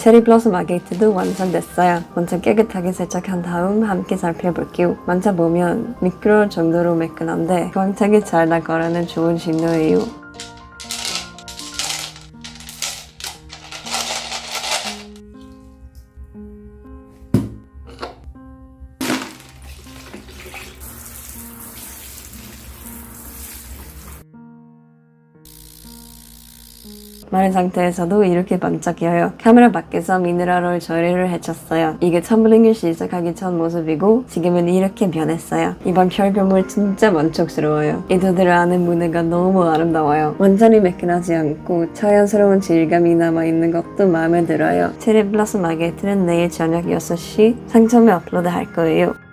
체리 블러썸 아게이트도 완성됐어요. 먼저 깨끗하게 세척한 다음 함께 살펴볼게요. 만져보면 미끄러울 정도로 매끈한데 광택이 잘 날 거라는 좋은 신호예요. 마른 상태에서도 이렇게 반짝여요. 카메라 밖에서 미네랄 처리를 해쳤어요. 이게 텀블링을 시작하기 전 모습이고 지금은 이렇게 변했어요. 이번 결과물 진짜 만족스러워요. 이도들 안에 무늬가 너무 아름다워요. 완전히 매끈하지 않고 자연스러운 질감이 남아있는 것도 마음에 들어요. 체리 블러썸 아게이트는 내일 저녁 6시 상점에 업로드 할 거예요.